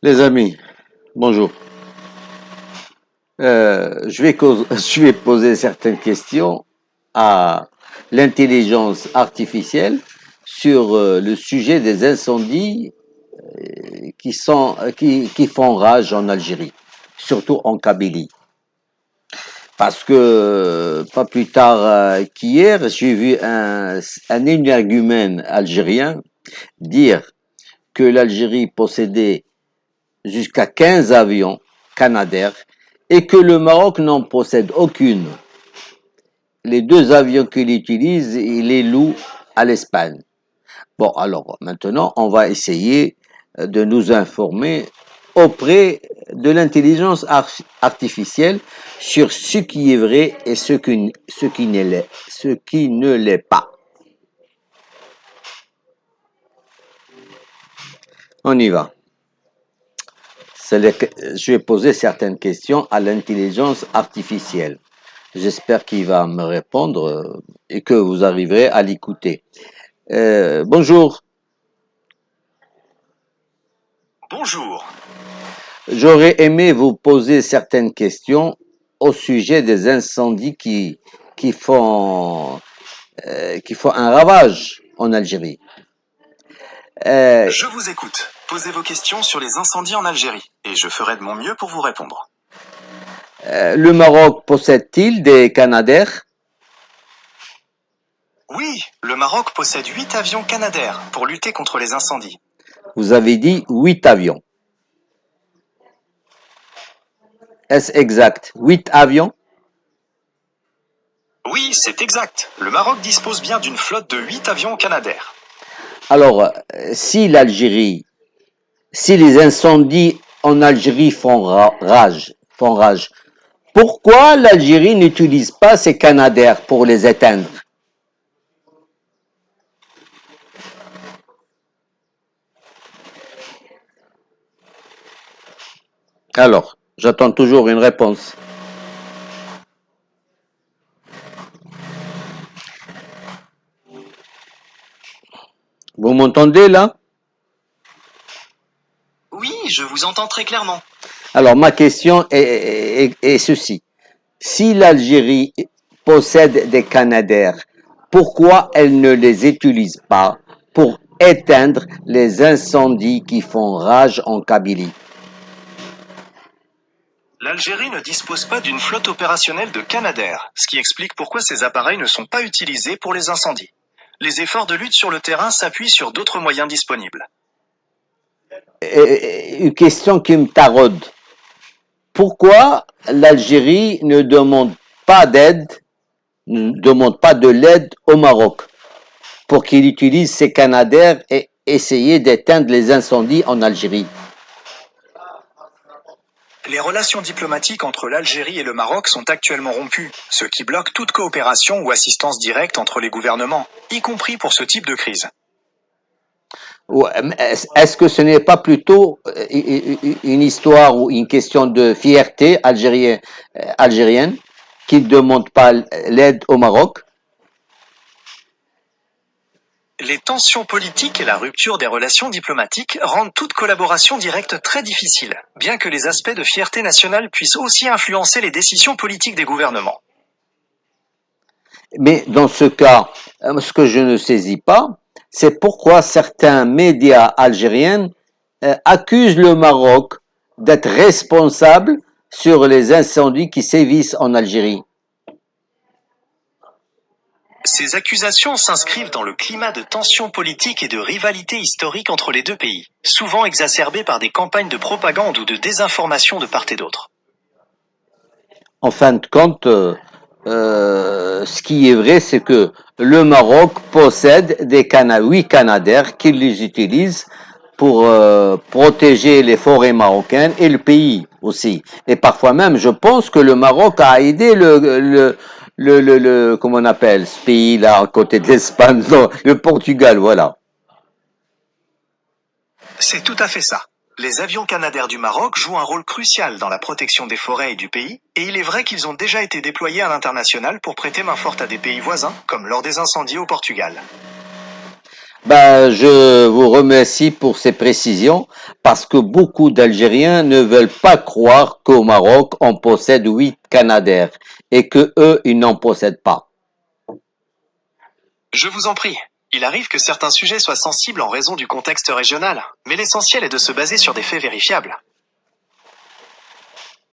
Les amis, bonjour. Je vais poser certaines questions à l'intelligence artificielle sur le sujet des incendies qui font rage en Algérie, surtout en Kabylie. Parce que pas plus tard qu'hier, j'ai vu un énergumène algérien dire que l'Algérie possédait jusqu'à 15 avions Canadair et que le Maroc n'en possède aucune. Les deux avions qu'il utilise, il les loue à l'Espagne. Bon, alors maintenant, on va essayer de nous informer auprès de l'intelligence artificielle sur ce qui est vrai et ce qui ne l'est pas. On y va. Je vais poser certaines questions à l'intelligence artificielle. J'espère qu'il va me répondre et que vous arriverez à l'écouter. Bonjour, Bonjour. j'aurais aimé vous poser certaines questions au sujet des incendies qui font, qui font un ravage en Algérie. Euh, Je vous écoute. Posez vos questions sur les incendies en Algérie et je ferai de mon mieux pour vous répondre. le Maroc possède-t-il des Canadair? Oui, le Maroc possède 8 avions Canadair pour lutter contre les incendies. Vous avez dit 8 avions. Est-ce exact? 8 avions? Oui, c'est exact. Le Maroc dispose bien d'une flotte de 8 avions Canadair. Alors, si les incendies en Algérie font rage, pourquoi l'Algérie n'utilise pas ses Canadair pour les éteindre? Alors, j'attends toujours une réponse. Vous m'entendez là? Oui, je vous entends très clairement. Alors, ma question est ceci. Si l'Algérie possède des Canadair, pourquoi elle ne les utilise pas pour éteindre les incendies qui font rage en Kabylie? L'Algérie ne dispose pas d'une flotte opérationnelle de Canadair, ce qui explique pourquoi ces appareils ne sont pas utilisés pour les incendies. Les efforts de lutte sur le terrain s'appuient sur d'autres moyens disponibles. Une question qui me taraude. Pourquoi l'Algérie ne demande pas de l'aide au Maroc pour qu'il utilise ses Canadair et essayer d'éteindre les incendies en Algérie? Les relations diplomatiques entre l'Algérie et le Maroc sont actuellement rompues, ce qui bloque toute coopération ou assistance directe entre les gouvernements, y compris pour ce type de crise. Est-ce que ce n'est pas plutôt une histoire ou une question de fierté algérienne qui ne demande pas l'aide au Maroc? Les tensions politiques et la rupture des relations diplomatiques rendent toute collaboration directe très difficile, bien que les aspects de fierté nationale puissent aussi influencer les décisions politiques des gouvernements. Mais dans ce cas, ce que je ne saisis pas, c'est pourquoi certains médias algériens accusent le Maroc d'être responsable sur les incendies qui sévissent en Algérie. Ces accusations s'inscrivent dans le climat de tension politique et de rivalité historique entre les deux pays, souvent exacerbées par des campagnes de propagande ou de désinformation de part et d'autre. En fin de compte, ce qui est vrai, c'est que le Maroc possède des 8 Canadair qui les utilisent pour protéger les forêts marocaines et le pays aussi. Et parfois même, je pense que le Maroc a aidé comment on appelle ce pays-là, à côté de l'Espagne, le Portugal, voilà. C'est tout à fait ça. Les avions Canadair du Maroc jouent un rôle crucial dans la protection des forêts et du pays, et il est vrai qu'ils ont déjà été déployés à l'international pour prêter main forte à des pays voisins, comme lors des incendies au Portugal. Ben, je vous remercie pour ces précisions parce que beaucoup d'Algériens ne veulent pas croire qu'au Maroc, on possède 8 Canadair et que eux, ils n'en possèdent pas. Je vous en prie. Il arrive que certains sujets soient sensibles en raison du contexte régional, mais l'essentiel est de se baser sur des faits vérifiables.